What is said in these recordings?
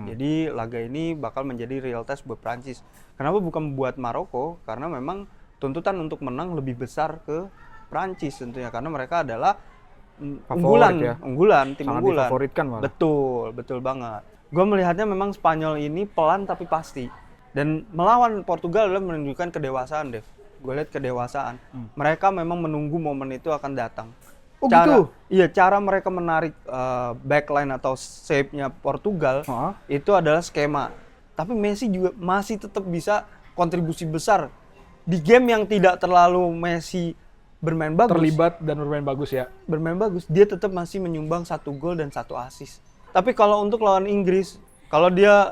Jadi laga ini bakal menjadi real test buat Prancis. Kenapa bukan buat Maroko? Karena memang tuntutan untuk menang lebih besar ke Prancis tentunya, karena mereka adalah Favorit unggulan, tim sangat unggulan. difavoritkan malah. Betul banget. Gue melihatnya memang Spanyol ini pelan tapi pasti. Dan melawan Portugal adalah menunjukkan kedewasaan, Dev. Gue lihat kedewasaan. Mereka memang menunggu momen itu akan datang. Oh gitu? Iya, cara mereka menarik backline atau shape-nya Portugal itu adalah skema. Tapi Messi juga masih tetap bisa kontribusi besar di game yang tidak terlalu Messi bermain bagus. Terlibat dan bermain bagus ya. Bermain bagus, dia tetap masih menyumbang 1 gol dan 1 assist. Tapi kalau untuk lawan Inggris, kalau dia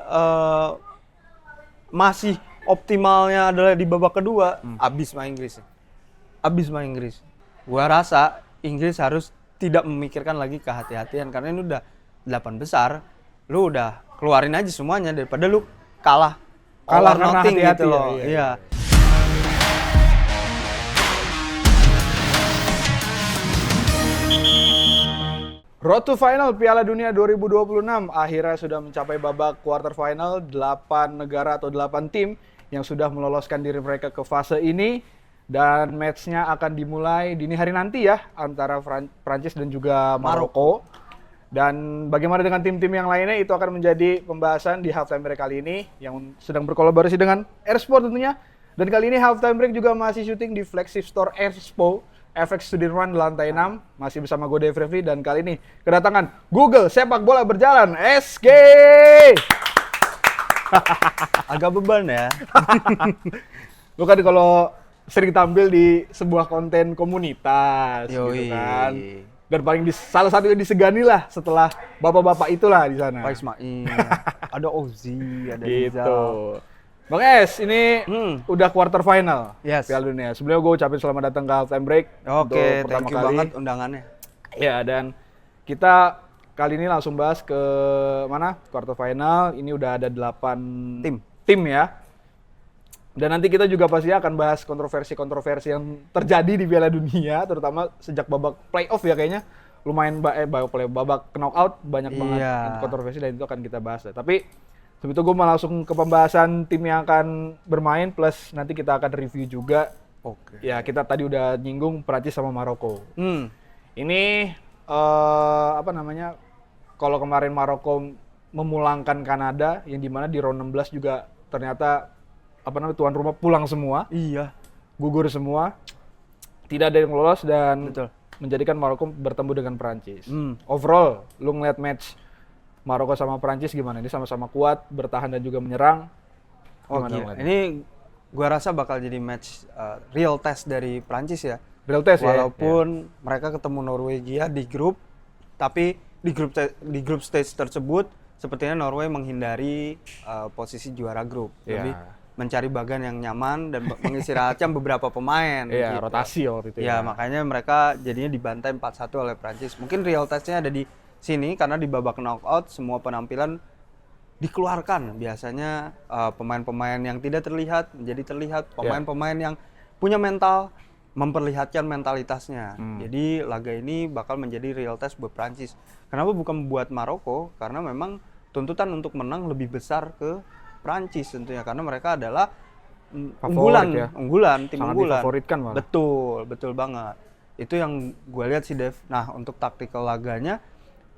masih optimalnya adalah di babak kedua, abis main Inggris. Gua rasa Inggris harus tidak memikirkan lagi kehati-hatian, karena ini udah 8 besar, lu udah keluarin aja semuanya daripada lu kalah karena hati-hati gitu loh. Iya. Road to Final Piala Dunia 2026 akhirnya sudah mencapai babak quarter final. 8 negara atau 8 tim yang sudah meloloskan diri mereka ke fase ini. Dan matchnya akan dimulai dini hari nanti ya, antara Prancis dan juga Maroko. Dan bagaimana dengan tim-tim yang lainnya, itu akan menjadi pembahasan di halftime break kali ini, yang sedang berkolaborasi dengan Airsport tentunya. Dan kali ini halftime break juga masih syuting di flagship store Airspo FX Sudirman lantai 6, masih bersama gue Dave Refli, dan kali ini kedatangan Google Sepak Bola Berjalan SG. Agak beban ya. Lu kan kalau sering tampil di sebuah konten komunitas gitu kan. Dan paling salah satu yang disegani lah setelah bapak-bapak itulah di sana. Pak Ismail, ada Ozi, ada gitu. Rizal. Bang Es, ini udah quarter final Piala Dunia. Sebelumnya gue ucapin selamat datang ke halftime break. Oke, thank you banget undangannya. Ya, dan kita kali ini langsung bahas ke mana? Quarter final. Ini udah ada 8 tim ya. Dan nanti kita juga pasti akan bahas kontroversi-kontroversi yang terjadi di Piala Dunia, terutama sejak babak playoff ya kayaknya. Lumayan babak knockout banyak banget kontroversi, dan itu akan kita bahas. Tapi sebelum itu gue mau langsung ke pembahasan tim yang akan bermain, plus nanti kita akan review juga. Oke. Ya, kita tadi udah nyinggung Prancis sama Maroko. Ini kalau kemarin Maroko memulangkan Kanada, yang dimana di round 16 juga ternyata tuan rumah pulang semua. Iya. Gugur semua. Tidak ada yang lolos, dan menjadikan Maroko bertemu dengan Prancis. Overall, lu ngeliat match Maroko sama Prancis gimana? Ini sama-sama kuat, bertahan dan juga menyerang. Ini gua rasa bakal jadi match real test dari Prancis ya. Real test walaupun mereka ketemu Norwegia di grup, tapi di grup stage tersebut sepertinya Norway menghindari posisi juara grup. Lebih mencari bagan yang nyaman dan mengistirahatkan beberapa pemain. Iya, gitu. Rotasi waktu itu. Ya, makanya mereka jadinya dibantai 4-1 oleh Prancis. Mungkin real testnya ada di sini, karena di babak knockout semua penampilan dikeluarkan. Biasanya pemain-pemain yang tidak terlihat menjadi terlihat, pemain-pemain yang punya mental memperlihatkan mentalitasnya. Jadi laga ini bakal menjadi real test buat Prancis. Kenapa bukan buat Maroko? Karena memang tuntutan untuk menang lebih besar ke Prancis tentunya, karena mereka adalah unggulan, tim sangat unggulan. Difavoritkan malah. Betul banget. Itu yang gue lihat sih, Dev. Nah, untuk taktikal laganya,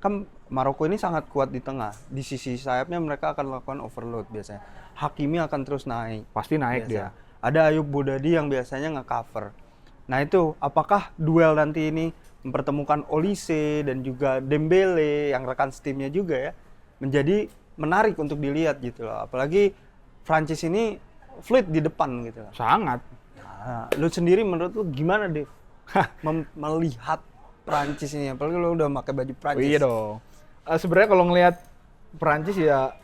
kan Maroko ini sangat kuat di tengah. Di sisi sayapnya mereka akan melakukan overload biasanya. Hakimi akan terus naik. Pasti naik biasa. dia. Ada Ayub Bodadi yang biasanya nge-cover. Nah itu, apakah duel nanti ini mempertemukan Olise dan juga Dembele yang rekan setimnya juga ya, menjadi menarik untuk dilihat gitu loh. Apalagi Prancis ini fluid di depan gitu loh. Sangat. Nah, lu sendiri menurut lu gimana, Dev? Melihat Prancis ini, apalagi lu udah pakai baju Prancis. Oh, iya dong. Sebenarnya kalau ngelihat Prancis ya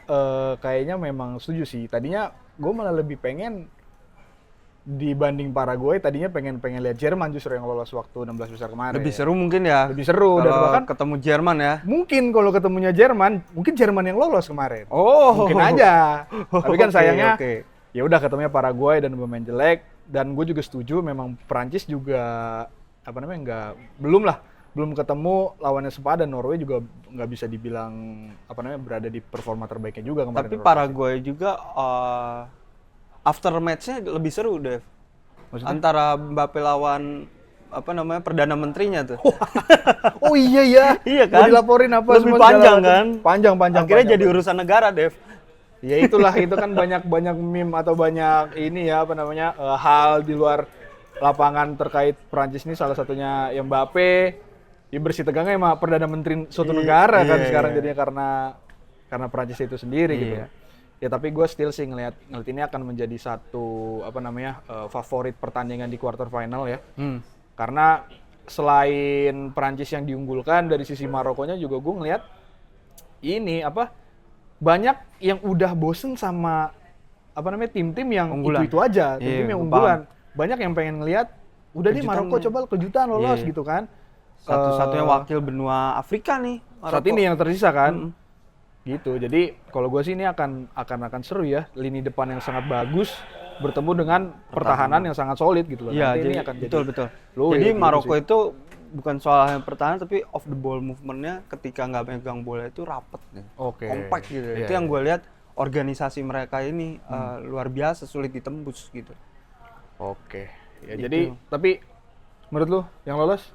kayaknya memang setuju sih. Tadinya gue malah lebih pengen dibanding Paraguay, tadinya pengen lihat Jerman justru yang lolos waktu 16 besar kemarin. Lebih seru mungkin ya. Lebih seru, dan bahkan ketemu Jerman ya. Mungkin kalau ketemunya Jerman, mungkin Jerman yang lolos kemarin. Mungkin aja. Tapi kan sayangnya ya udah ketemunya Paraguay dan pemain jelek, dan gue juga setuju memang Prancis juga belum lah belum ketemu lawannya sepadan. Norway juga nggak bisa dibilang berada di performa terbaiknya juga kemarin. Tapi Paraguay juga after match-nya lebih seru, Dev. Maksudnya? Antara Mbappe lawan perdana menterinya tuh. Oh iya ya. Iya Mau kan? dilaporin apa Lebih semua panjang segala macam. kan? Panjang. Akhirnya jadi panjang. urusan negara, Dev. Ya itulah, itu kan banyak meme atau banyak ini ya hal di luar lapangan terkait Prancis ini, salah satunya yang Mbappe ya bersih tegangnya sama perdana menteri suatu negara kan sekarang jadinya karena Prancis itu sendiri gitu. Ya tapi gue still sih ngeliat ini akan menjadi satu favorit pertandingan di quarter final ya. Karena selain Prancis yang diunggulkan, dari sisi Marokonya juga gue ngeliat ini banyak yang udah bosen sama tim-tim yang itu aja, tim-tim yang unggulan. Banyak yang pengen ngelihat udah deh Maroko coba kejutan lolos gitu kan. Satu-satunya wakil benua Afrika nih Maroko. Saat ini yang tersisa kan. Gitu. Jadi kalau gue sih ini akan seru ya, lini depan yang sangat bagus bertemu dengan pertahanan yang sangat solid gitu loh. Iya, ini akan betul. Jadi Maroko itu bukan soal yang pertahanan, tapi off the ball movement-nya ketika nggak megang bola itu rapet nih. Compact gitu. Itu yang gue lihat, organisasi mereka ini luar biasa, sulit ditembus gitu. Ya gitu. Jadi tapi menurut lu yang lolos?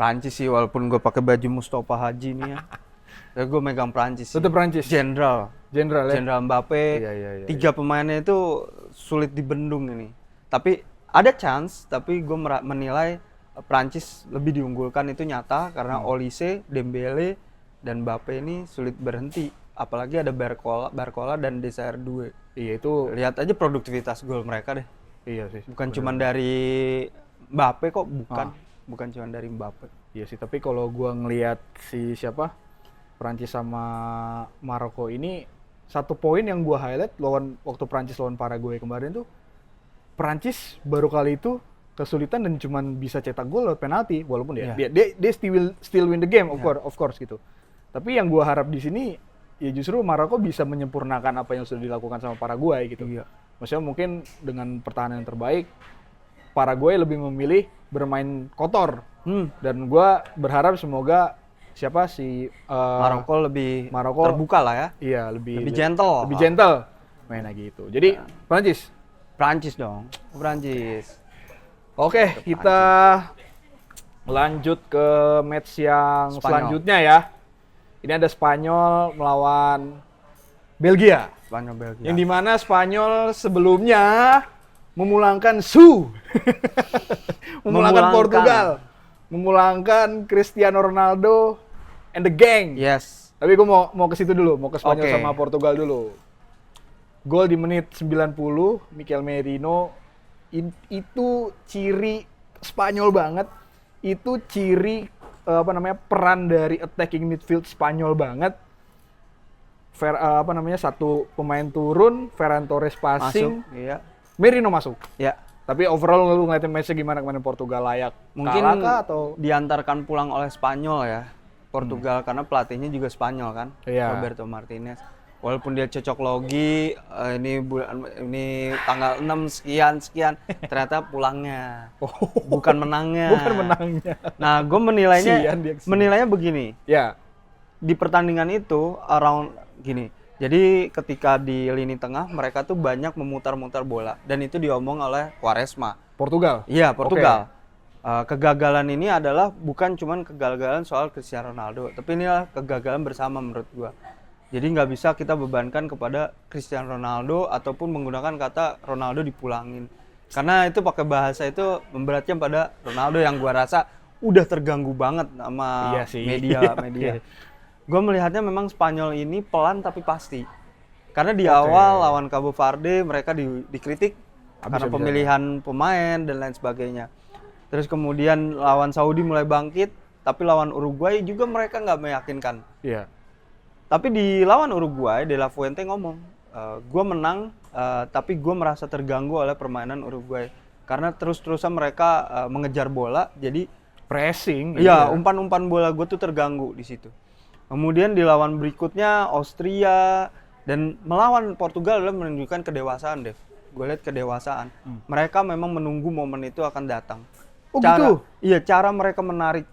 Prancis sih, walaupun gue pakai baju Mustafa Haji nih ya. Ya gue megang Prancis sih. Tetap Prancis. Jenderal Mbappe. Iya. 3 pemainnya itu sulit dibendung ini. Tapi ada chance, tapi gue menilai Prancis lebih diunggulkan, itu nyata karena Olise, Dembele, dan Mbappe ini sulit berhenti. Apalagi ada Barcola dan Desire Doué. Iya itu. Lihat aja produktivitas gol mereka deh. Iya sih. Bukan cuma dari Mbappe kok, bukan cuma dari Mbappe. Iya sih, tapi kalau gua ngelihat Prancis sama Maroko ini, satu poin yang gua highlight waktu Prancis lawan Paraguay kemarin tuh, Prancis baru kali itu kesulitan dan cuman bisa cetak gol lewat penalti, walaupun dia still win the game of course gitu. Tapi yang gua harap di sini ya justru Maroko bisa menyempurnakan apa yang sudah dilakukan sama Paraguay gitu. Iya. Maksudnya mungkin dengan pertahanan yang terbaik, Paraguay lebih memilih bermain kotor. Dan gua berharap semoga Maroko lebih terbuka lah ya. Iya, lebih gentle. Lebih gentle mainnya gitu. Jadi Prancis dong. Prancis. Oke, kita lanjut ke match yang selanjutnya ya. Ini ada Spanyol melawan Belgia. Yang dimana Spanyol sebelumnya memulangkan memulangkan Portugal, memulangkan Cristiano Ronaldo and the gang. Yes. Tapi gue mau ke situ dulu, mau ke Spanyol sama Portugal dulu. Gol di menit 90, Mikel Merino. Itu ciri Spanyol banget. Itu ciri peran dari attacking midfield Spanyol banget. Satu pemain turun, Ferran Torres passing, Merino masuk. Ya. Tapi overall lu ngeliatin match-nya gimana kemarin? Portugal layak mungkin kalah kah atau diantarkan pulang oleh Spanyol ya, Portugal, karena pelatihnya juga Spanyol kan, Roberto Martinez. Walaupun dia cocok logi, ini tanggal 6 sekian, ternyata pulangnya, bukan menangnya. Nah, gue menilainya begini. Ya. Di pertandingan itu gini. Jadi ketika di lini tengah mereka tuh banyak memutar-mutar bola dan itu diomong oleh Quaresma. Portugal. Iya, Portugal. Kegagalan ini adalah bukan cuman kegagalan soal Cristiano Ronaldo, tapi inilah kegagalan bersama menurut gua. Jadi nggak bisa kita bebankan kepada Cristiano Ronaldo ataupun menggunakan kata Ronaldo dipulangin. Karena itu pakai bahasa itu memberatkan pada Ronaldo yang gua rasa udah terganggu banget sama media. Gue melihatnya memang Spanyol ini pelan tapi pasti. Karena di awal lawan Cabo Verde mereka dikritik karena pemilihan pemain dan lain sebagainya. Terus kemudian lawan Saudi mulai bangkit, tapi lawan Uruguay juga mereka nggak meyakinkan. Iya. Tapi di lawan Uruguay, De La Fuente ngomong, gue menang, tapi gue merasa terganggu oleh permainan Uruguay. Karena terus-terusan mereka mengejar bola, jadi pressing. Iya, umpan-umpan bola gue tuh terganggu di situ. Kemudian di lawan berikutnya Austria dan melawan Portugal adalah menunjukkan kedewasaan, Dev. Gue lihat kedewasaan. Mereka memang menunggu momen itu akan datang. Oh gitu? Iya, cara mereka menarik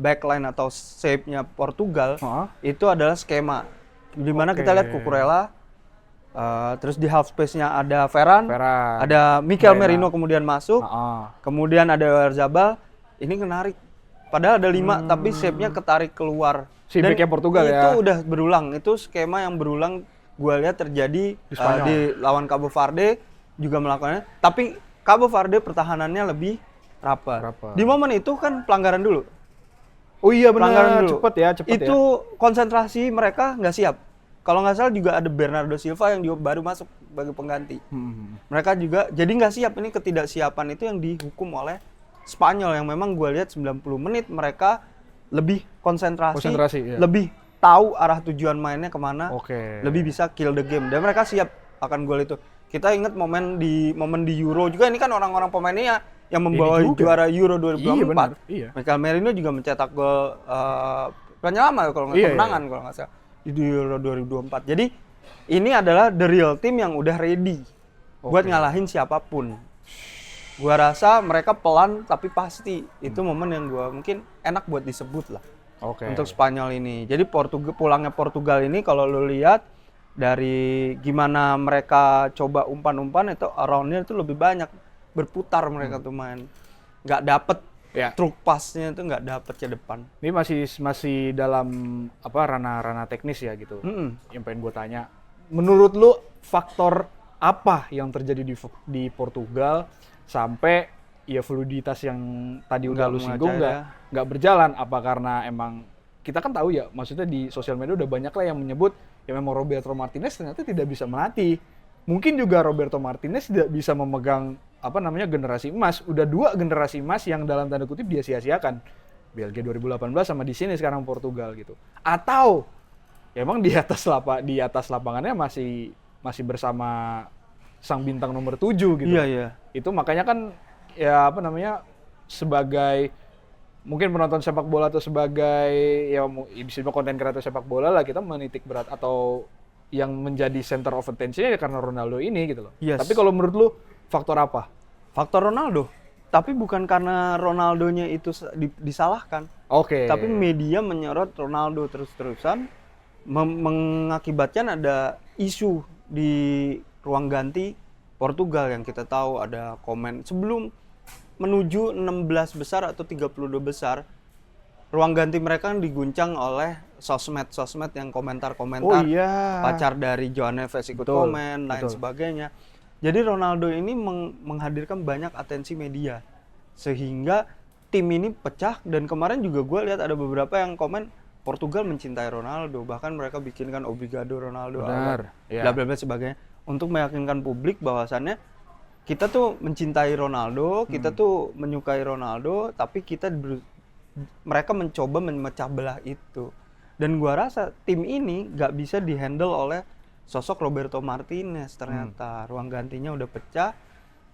backline atau shape-nya Portugal itu adalah skema. Di mana kita lihat Cucurella, terus di half space-nya ada Ferran, ada Mikel Merino kemudian masuk, kemudian ada Oyarzabal, ini menarik. Padahal ada 5, tapi shape-nya ketarik keluar. Si back-nya Portugal ya? Itu udah berulang, itu skema yang berulang gue lihat terjadi di lawan Cabo Verde juga melakukannya. Tapi Cabo Verde pertahanannya lebih rapat. Di momen itu kan pelanggaran dulu. Oh iya dulu. benar, cepet ya. Itu konsentrasi mereka nggak siap. Kalau nggak salah juga ada Bernardo Silva yang baru masuk sebagai pengganti. Mereka juga jadi nggak siap. Ini ketidaksiapan itu yang dihukum oleh Spanyol yang memang gue lihat 90 menit mereka lebih konsentrasi ya. Lebih tahu arah tujuan mainnya kemana, lebih bisa kill the game. Dan mereka siap akan gol itu. Kita ingat momen di Euro juga, ini kan orang-orang pemainnya yang membawa juara Euro 2024. Iya. Mikel Merino juga mencetak gol penyelamat kalau nggak kemenangan kalau nggak salah di Euro 2024. Jadi ini adalah the real team yang udah ready buat ngalahin siapapun. Gua rasa mereka pelan tapi pasti. Itu momen yang gua mungkin enak buat disebut lah. Untuk Spanyol ini. Jadi pulangnya Portugal ini kalau lu lihat dari gimana mereka coba umpan-umpan itu around-nya itu lebih banyak berputar mereka tuh main. Nggak dapet truk pasnya itu nggak dapet ke depan. Ini masih dalam ranah teknis ya gitu. Yang pengen gue tanya, menurut lu faktor apa yang terjadi di Portugal sampai ya fluiditas yang tadi udah lu singgung nggak berjalan? Apa karena emang kita kan tahu ya, maksudnya di sosial media udah banyak lah yang menyebut ya memang Roberto Martinez ternyata tidak bisa melatih. Mungkin juga Roberto Martinez tidak bisa memegang generasi emas. Udah 2 generasi emas yang dalam tanda kutip dia sia-siakan. Belgia 2018 sama di sini sekarang Portugal gitu. Atau ya emang di atas lapangannya masih bersama sang bintang nomor 7 gitu. Iya. Itu makanya kan ya sebagai mungkin penonton sepak bola atau sebagai ya bisa konten kreator sepak bola lah, kita menitik berat atau yang menjadi center of attention ya karena Ronaldo ini gitu loh. Tapi kalau menurut lu faktor apa? Faktor Ronaldo. Tapi bukan karena Ronaldonya itu disalahkan. Tapi media menyorot Ronaldo terus-terusan mengakibatkan ada isu di ruang ganti Portugal yang kita tahu ada komen sebelum menuju 16 besar atau 32 besar, ruang ganti mereka kan diguncang oleh sosmed yang komentar-komentar pacar dari João Neves ikut komen, lain sebagainya. Jadi Ronaldo ini menghadirkan banyak atensi media, sehingga tim ini pecah. Dan kemarin juga gue lihat ada beberapa yang komen Portugal mencintai Ronaldo, bahkan mereka bikinkan Obrigado Ronaldo, bla bla bla sebagainya, untuk meyakinkan publik bahwasannya kita tuh mencintai Ronaldo, kita tuh menyukai Ronaldo, tapi mereka mencoba memecah belah itu. Dan gua rasa tim ini nggak bisa dihandle oleh sosok Roberto Martinez ternyata. Ruang gantinya udah pecah,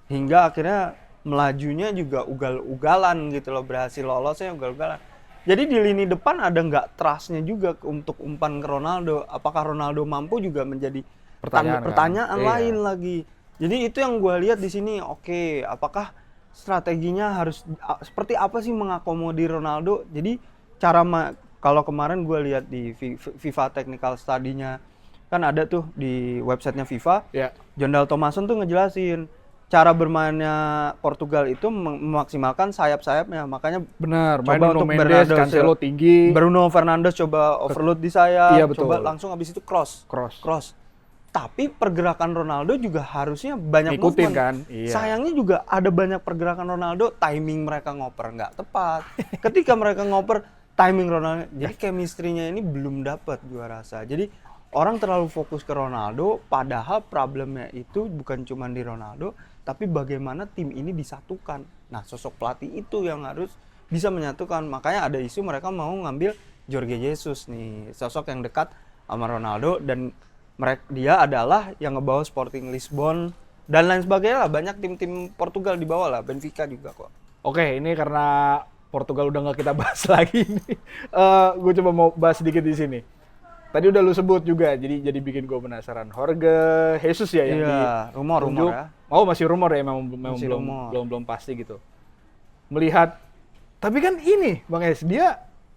hingga akhirnya melajunya juga ugal-ugalan gitu loh, berhasil lolosnya ugal-ugalan. Jadi di lini depan ada nggak trust-nya juga untuk umpan ke Ronaldo. Apakah Ronaldo mampu juga menjadi pertanyaan lain lagi. Jadi itu yang gue lihat di sini. Apakah strateginya harus seperti apa sih mengakomodir Ronaldo? Jadi kalau kemarin gue lihat di FIFA Technical Study-nya kan ada tuh di websitenya FIFA. Jondal Thomason tuh ngejelasin cara bermainnya Portugal itu memaksimalkan sayap-sayapnya. Makanya coba untuk Mendes, Cancelo tinggi. Bruno Fernandes coba overload di sayap, coba langsung habis itu cross. Tapi pergerakan Ronaldo juga harusnya banyak movement. Kan? Sayangnya juga ada banyak pergerakan Ronaldo, timing mereka ngoper nggak tepat. Ketika mereka ngoper, timing Ronaldo, jadi chemistry-nya ini belum dapat gua rasa. Jadi orang terlalu fokus ke Ronaldo, padahal problemnya itu bukan cuma di Ronaldo, tapi bagaimana tim ini disatukan. Nah, sosok pelatih itu yang harus bisa menyatukan. Makanya ada isu mereka mau ngambil Jorge Jesus nih, sosok yang dekat sama Ronaldo, dan dia adalah yang ngebawa Sporting Lisbon dan lain sebagainya lah. Banyak tim-tim Portugal di bawah lah, Benfica juga kok. Ini karena Portugal udah nggak kita bahas lagi nih. Gue coba mau bahas sedikit di sini. Tadi udah lu sebut juga, jadi bikin gue penasaran. Jorge Jesus ya yang rumor ya. Masih rumor ya, memang belum pasti gitu. melihat, tapi kan ini Bang Es,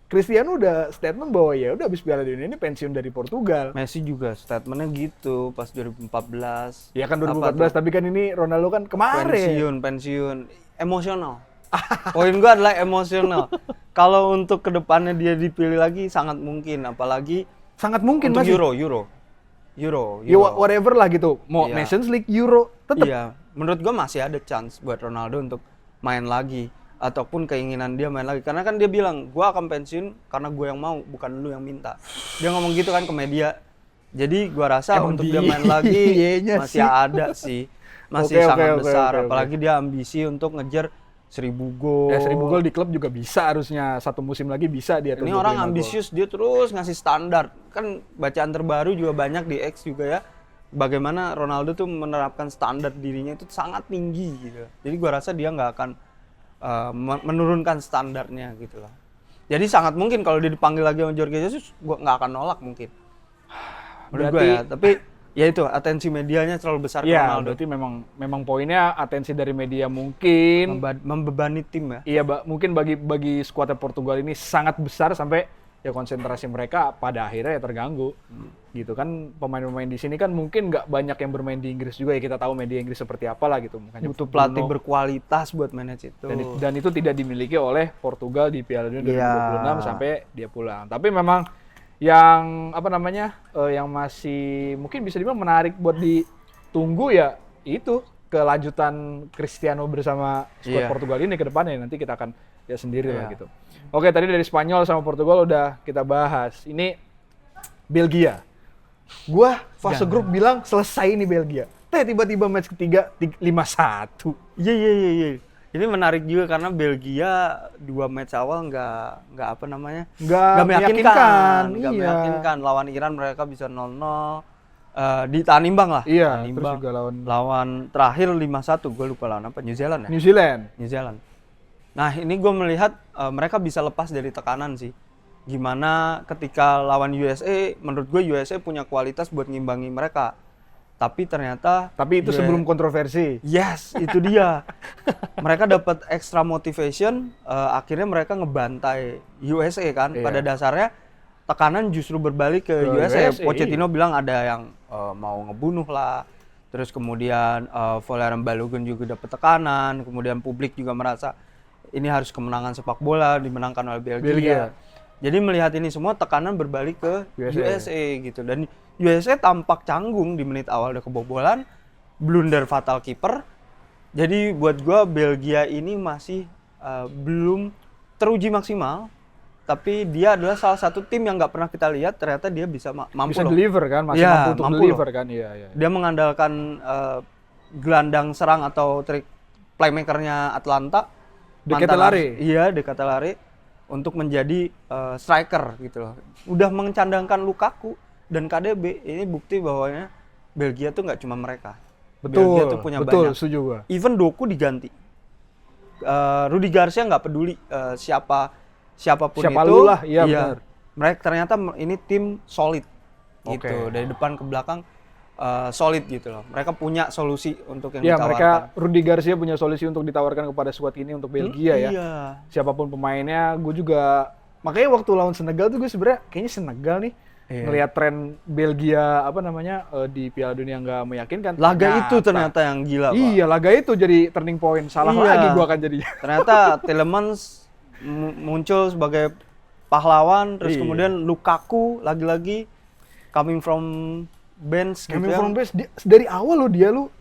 Cristiano udah statement bahwa ya udah habis Piala Dunia ini pensiun dari Portugal. Messi juga statementnya gitu pas 2014. Ya kan Apa 2014, tapi kan ini Ronaldo kan kemarin. pensiun emosional. Poin gua adalah emosional. Kalau untuk kedepannya dia dipilih lagi sangat mungkin, apalagi Sangat mungkin untuk masih. Euro. Ya whatever lah gitu. Mau Iya. Nations League, Euro, tetap. Iya, menurut gua masih ada chance buat Ronaldo untuk main lagi ataupun keinginan dia main lagi, karena kan dia bilang gua akan pensiun karena gua yang mau, bukan lu yang minta. Dia ngomong gitu kan ke media. Jadi gua rasa Emang untuk dia main lagi dianya masih sih. ada sih. Masih Oke, sangat oke, besar, oke. apalagi dia ambisi untuk ngejar 1000 gol. Ya 1000 gol di klub juga bisa harusnya. Satu musim lagi bisa dia tuh. Ini orang ambisius, dia terus ngasih standar. Kan bacaan terbaru juga banyak di X juga ya. Bagaimana Ronaldo tuh menerapkan standar dirinya itu sangat tinggi gitu. Jadi gua rasa dia nggak akan menurunkan standarnya gitu lah. Jadi sangat mungkin kalau dia dipanggil lagi sama Jorge Jesus, gua nggak akan nolak mungkin. Menurut gua ya, tapi ya itu atensi medianya terlalu besar ke Ya, Ronaldo. berarti memang poinnya atensi dari media mungkin. Membebani tim ya. Iya, mungkin bagi skuadnya Portugal ini sangat besar sampai ya konsentrasi mereka pada akhirnya ya terganggu. Gitu kan, pemain-pemain di sini kan mungkin nggak banyak yang bermain di Inggris juga ya, kita tahu media Inggris seperti apa lah gitu. Makanya Butuh pelatih Bruno, berkualitas buat manage itu. dan itu tidak dimiliki oleh Portugal di Piala Dunia Iya. 2026 sampai dia pulang. Tapi memang yang yang masih mungkin bisa dibilang menarik buat ditunggu ya itu kelanjutan Cristiano bersama skuad Iya. Portugal ini ke depannya, nanti kita akan lihat sendiri lah Iya. gitu. Oke, tadi dari Spanyol sama Portugal udah kita bahas. Ini Belgia. Gua fase grup bilang selesai ini Belgia. Tiba-tiba match ketiga 5-1. Iya. Ini menarik juga karena Belgia 2 match awal nggak Nggak meyakinkan. Nggak Iya. meyakinkan. Lawan Iran mereka bisa 0-0. Ditahan imbang lah. Iya, Tahan terus imbang. juga lawan terakhir 5-1, gue lupa lawan apa, New Zealand ya? New Zealand. New Zealand. Nah ini gue melihat mereka bisa lepas dari tekanan sih. Gimana ketika lawan USA, menurut gue USA punya kualitas buat ngimbangi mereka. Tapi ternyata... Tapi itu sebelum kontroversi. Yes, itu dia. Mereka dapat extra motivation, akhirnya mereka ngebantai USA kan. Iya. Pada dasarnya tekanan justru berbalik ke USA. USA. Pochettino bilang ada yang mau ngebunuh lah. Terus kemudian Volaren Balogun juga dapat tekanan. Kemudian publik juga merasa ini harus kemenangan sepak bola dimenangkan oleh Belgia. Jadi melihat ini semua tekanan berbalik ke USA gitu. Dan USA tampak canggung di menit awal udah kebobolan, blunder fatal kiper. Jadi buat gua Belgia ini masih belum teruji maksimal, tapi dia adalah salah satu tim yang nggak pernah kita lihat ternyata dia bisa mampu Bisa loh. deliver kan, masih Iya, mampu untuk mampu deliver loh. kan. Iya. Dia mengandalkan gelandang serang atau trik playmakernya Atlanta, De mantan Ketelaere. Iya, De Ketelaere, untuk menjadi striker gitu loh. Udah mencandangkan Lukaku dan KDB, ini bukti bahwanya Belgia tuh nggak cuma mereka. Belgia tuh punya betul, banyak. setuju gua. Even Doku diganti. Rudy Garcia nggak peduli siapapun Siapa itu. lu lah, iya benar. Mereka ternyata ini tim solid gitu. Oke. Dari depan ke belakang solid gitu loh. Mereka punya solusi untuk yang Ya, ditawarkan. mereka Rudy Garcia punya solusi untuk ditawarkan kepada skuad ini untuk Belgia ya. Iya. Siapapun pemainnya, gue juga makanya waktu lawan Senegal tuh gue sebenarnya kayaknya Senegal nih ngelihat tren Belgia di Piala Dunia nggak meyakinkan. Laga itu ternyata yang gila, Pak. Iya, laga itu jadi turning point. Salah Iya. lagi gue akan jadinya. Ternyata Tielemans muncul sebagai pahlawan, terus Iya. kemudian Lukaku lagi-lagi coming from bench gitu Coming ya. from base, dari awal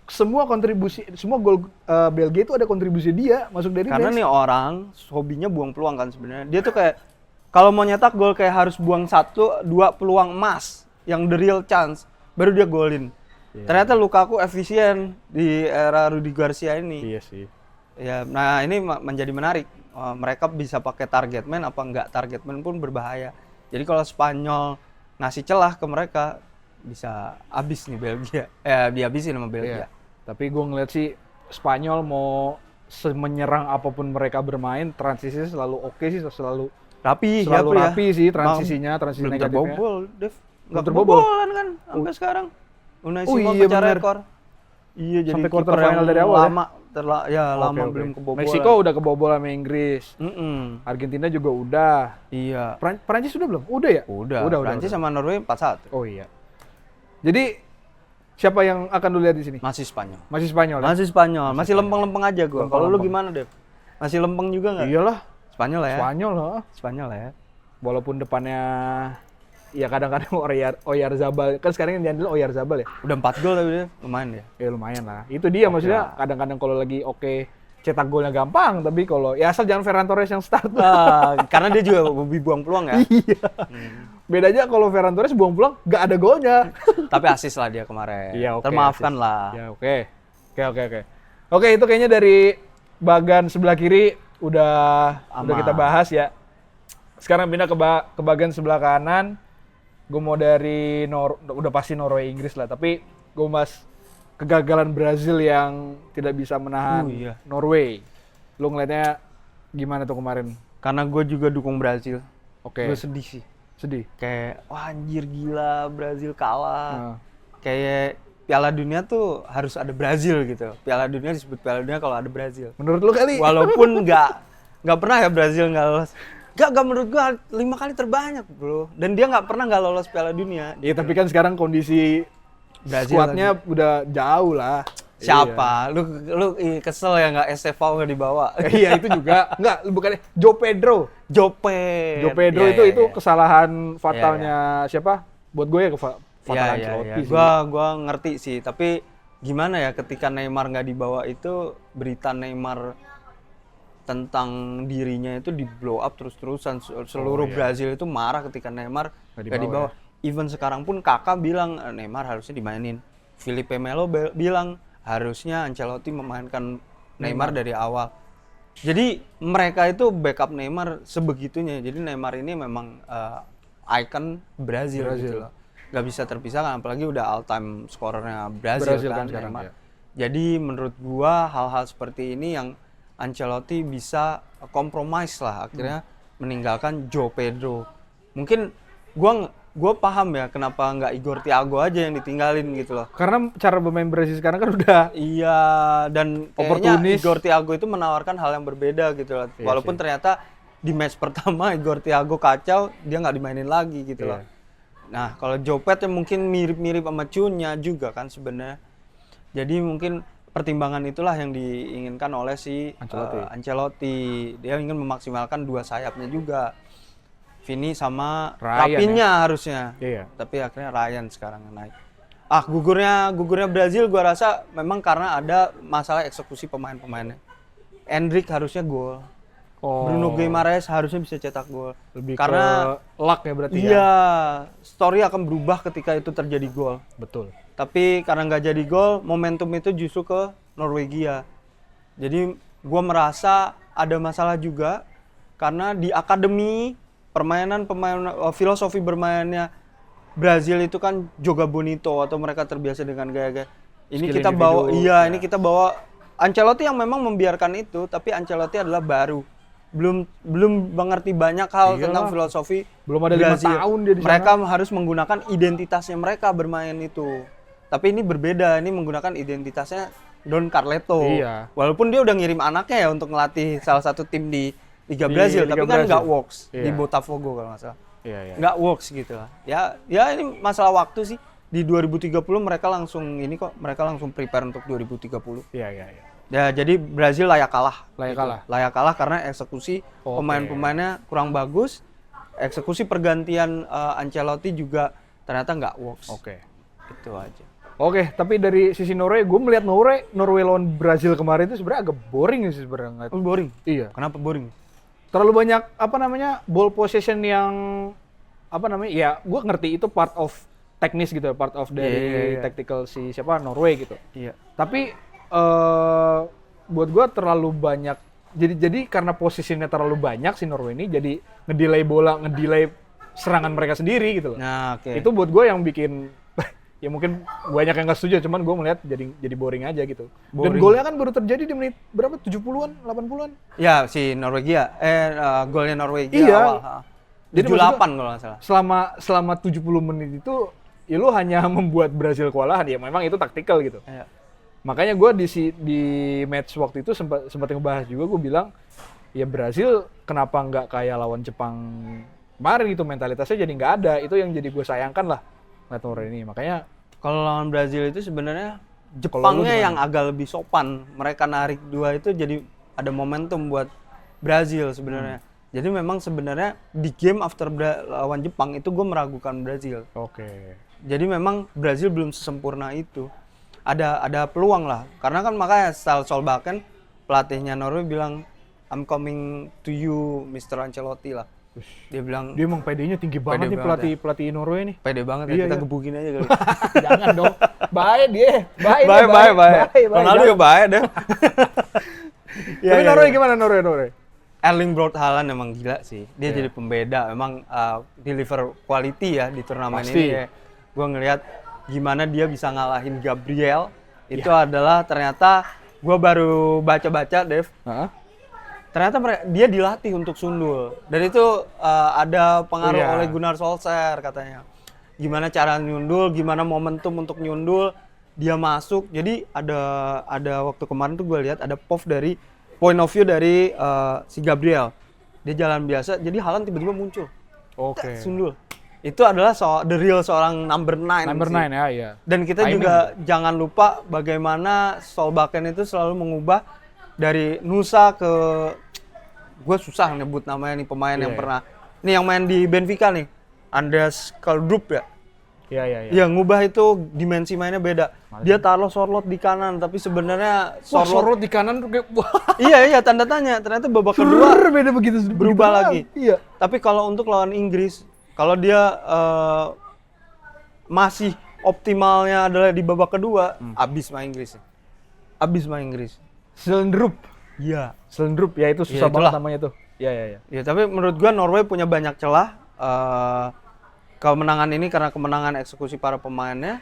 semua kontribusi, semua gol Belgia itu ada kontribusi dia masuk dari Karena bench. nih orang hobinya buang peluang kan sebenarnya. Dia tuh kayak kalau mau nyetak gol kayak harus buang 1-2 peluang emas yang the real chance baru dia golin. Iya. Ternyata Lukaku efisien di era Rudy Garcia ini. Iya sih. Ya, nah ini menjadi menarik. Mereka bisa pakai target man apa enggak, target man pun berbahaya. Jadi kalau Spanyol ngasih celah ke mereka bisa habis nih Belgia. Dihabisin sama Belgia. Iya. Tapi gue ngeliat sih Spanyol mau menyerang apapun mereka bermain, transisinya selalu oke sih, selalu Rapi sih transisinya, transisi belum negatifnya. terbobol, Dev. Nggak terbobol. kebobolan kan sampai sekarang. Unai Oh Simon iya, pecah bener. rekor. Iya, jadi Sampai quarter kiper yang final dari awal ya? lama lama Oke. belum kebobolan. Meksiko udah kebobol sama Inggris. Mm-mm. Argentina juga udah. Iya. Perancis udah belum? Udah ya? Udah. Prancis sama Norway 4-1. Oh iya. Jadi siapa yang akan lu lihat di sini? Masih Spanyol. Masih Spanyol ya? Masih Spanyol. Masih lempeng-lempeng aja gua. Kalau lu Lempeng-lempeng. gimana, Dev? Masih lempeng juga nggak? Iyalah, Spanyol lah ya. Spanyol lah. Spanyol lah ya. Walaupun depannya ya kadang-kadang Oyarzabal. Kan sekarang yang diandalkan Oyarzabal ya? Udah 4 gol tapi dia lumayan ya. Ya lumayan lah. Itu dia maksudnya kadang-kadang kalau lagi cetak golnya gampang, tapi kalau ya asal jangan Ferran Torres yang start. Karena dia juga hobi buang peluang ya. Iya. Bedanya kalau Ferran Torres buang pulang nggak ada golnya. Tapi asis lah dia kemarin. Iya, oke, Termaafkan asis. lah. Ya oke. Oke. Oke, itu kayaknya dari bagan sebelah kiri udah Aman. kita bahas ya. Sekarang pindah ke bagian sebelah kanan. Gue mau dari udah pasti Norway Inggris lah, tapi gue bahas kegagalan Brazil yang tidak bisa menahan Iya. Norway. Lu ngeliatnya gimana tuh kemarin? Karena gue juga dukung Brazil. Oke. Gue sedih sih. Sedih. Kayak wah anjir gila Brazil kalah. Nah. Kayak Piala Dunia tuh harus ada Brazil gitu. Piala Dunia disebut Piala Dunia kalau ada Brazil. Menurut lu kali? Walaupun nggak pernah ya Brazil nggak lolos. Nggak menurut gua 5 kali terbanyak bro. Dan dia nggak pernah nggak lolos Piala Dunia. Iya, tapi kan sekarang kondisi Brazil skuadnya udah jauh lah. Siapa? Lu kesel ya nggak STV nggak dibawa? Iya, itu juga. Enggak, bukan Joe Pedro. Joe Pedro Iya, itu iya. kesalahan fatalnya siapa? Buat gue ya fatal Ancelotti sih. Gua ngerti sih, tapi gimana ya ketika Neymar nggak dibawa itu berita Neymar tentang dirinya itu di blow up terus-terusan. Seluruh Brazil itu marah ketika Neymar nggak dibawa. Even sekarang pun Kakak bilang Neymar harusnya dimainin. Felipe Melo bilang harusnya Ancelotti memainkan Neymar dari awal. Jadi mereka itu backup Neymar sebegitunya. Jadi Neymar ini memang icon Brazil. Gitu loh. Gak bisa terpisahkan, apalagi udah all time scorernya Brazil kan sekarang Neymar. ya. Jadi menurut gua hal-hal seperti ini yang Ancelotti bisa compromise lah akhirnya meninggalkan Joe Pedro. Mungkin gua paham ya kenapa nggak Igor Thiago aja yang ditinggalin gitu loh. Karena cara bermain Brazil sekarang kan udah Iya, dan kayaknya Oportunis. Igor Thiago itu menawarkan hal yang berbeda gitu loh. Iya Walaupun sih. ternyata di match pertama Igor Thiago kacau, dia nggak dimainin lagi gitu loh. Iya. Nah, kalau Jopet yang mungkin mirip-mirip sama Cunha juga kan sebenarnya. Jadi mungkin pertimbangan itulah yang diinginkan oleh si Ancelotti. Dia ingin memaksimalkan dua sayapnya juga. Vini sama Ryan Rafinha harusnya. Iya. Tapi akhirnya Ryan sekarang yang naik. Gugurnya Brazil gua rasa memang karena ada masalah eksekusi pemain-pemainnya. Endrick harusnya gol. Bruno Guimaraes harusnya bisa cetak gol. Lebih Karena ke luck ya berarti ya. iya, story akan berubah ketika itu terjadi gol. Betul. Tapi karena nggak jadi gol, momentum itu justru ke Norwegia. Jadi gua merasa ada masalah juga karena di akademi filosofi bermainnya Brazil itu kan joga bonito atau mereka terbiasa dengan gaya-gaya. Ini Skill kita individu, bawa ya. ini kita bawa Ancelotti yang memang membiarkan itu, tapi Ancelotti adalah baru. Belum mengerti banyak hal tentang filosofi Belum ada 5 Brazil. tahun dia di sana. Mereka harus menggunakan identitasnya mereka bermain itu. Tapi ini berbeda, ini menggunakan identitasnya Don Carleto. Iya. Walaupun dia udah ngirim anaknya ya untuk ngelatih salah satu tim di Liga Di Brazil, Liga tapi kan Brazil. nggak works di Iya. Botafogo kalau nggak salah. Iya. Nggak works gitu lah. Ya ini masalah waktu sih. Di 2030 mereka langsung prepare untuk 2030. Iya. Ya jadi Brazil layak kalah. Layak kalah. Layak kalah karena eksekusi pemain-pemainnya kurang bagus. Eksekusi pergantian Ancelotti juga ternyata nggak works. Oke. Itu aja. Oke, tapi dari sisi Norway, gue melihat Norway lawan Brazil kemarin itu sebenarnya agak boring sih sebenarnya. Oh, boring. Iya. Kenapa boring? Terlalu banyak ball possession yang ya gue ngerti itu part of teknis gitu ya, part of dari Iya. tactical si Norway gitu. Iya. Tapi buat gue terlalu banyak. Jadi karena posisinya terlalu banyak si Norway ini jadi ngedelay bola, ngedelay serangan mereka sendiri gitu loh. Nah, oke. Itu buat gue yang bikin ya mungkin banyak yang nggak setuju, cuman gue melihat jadi boring aja gitu. Dan Boring. golnya kan baru terjadi di menit berapa? 70-an, 80-an? Ya si Norwegia, golnya Norwegia Iya. awal. Jadi 78 kalau nggak salah. Selama 70 menit itu ya lu hanya membuat Brazil kewalahan, ya memang itu taktikal gitu. Iya. Makanya gue di match waktu itu sempat ngebahas juga, gue bilang ya Brazil kenapa nggak kayak lawan Jepang kemarin gitu, mentalitasnya jadi nggak ada. Itu yang jadi gue sayangkan lah ngeliat Norway ini. Makanya Kalau lawan Brazil itu sebenarnya Kalau lu Jepangnya gimana? yang agak lebih sopan. Mereka narik 2 itu jadi ada momentum buat Brazil sebenarnya. Jadi memang sebenarnya di game after lawan Jepang itu gue meragukan Brazil. oke. Jadi memang Brazil belum sesempurna itu. Ada peluang lah. Karena kan makanya Solbakken pelatihnya Norway bilang I'm coming to you Mr. Ancelotti lah. Dia bilang Dia emang PD-nya tinggi banget nih banget pelatih Norway nih. pede banget Iya, ya, kita iya. gebukin aja kali. Jangan dong. Baik dia. Baik. Bye. Ronaldo juga baik deh. Tapi Norway gimana Norway? Erling Braut Haaland emang gila sih. Dia Iya. jadi pembeda. Emang deliver quality ya di turnamen Pasti. ini. Ya. Gue ngelihat gimana dia bisa ngalahin Gabriel. Itu Iya. adalah ternyata gue baru baca-baca, Dev. Heeh. Ternyata dia dilatih untuk sundul. Dan itu ada pengaruh Oh, iya. oleh Gunnar Solskjaer katanya. Gimana cara nyundul, gimana momentum untuk nyundul, dia masuk. Jadi ada waktu kemarin tuh gue lihat ada POV dari point of view dari si Gabriel. Dia jalan biasa, jadi Haaland tiba-tiba muncul. Oke. Sundul. Itu adalah the real seorang number 9 Number sih. 9 ya, iya. Dan kita Timing. juga jangan lupa bagaimana Solbakken itu selalu mengubah dari Nusa ke, gue susah nyebut namanya nih pemain yang Iya, pernah, nih yang main di Benfica nih, Andreas Skjeldrup ya. Iya. Yang ngubah itu dimensi mainnya beda. Dia taruh Sorloth di kanan, tapi sebenarnya Wah, Sorloth Sorot di kanan tuh kayak wah. iya tanda tanya. Ternyata babak kedua Beda begitu berubah begitu lagi. doang. Iya. Tapi kalau untuk lawan Inggris, kalau dia masih optimalnya adalah di babak kedua, abis main Inggris. Abis main Inggris. Slendrup. Iya. Slendrup ya itu susah Iya, banget itulah. namanya tuh. Iya. Ya, tapi menurut gua Norway punya banyak celah. Kemenangan ini karena kemenangan eksekusi para pemainnya.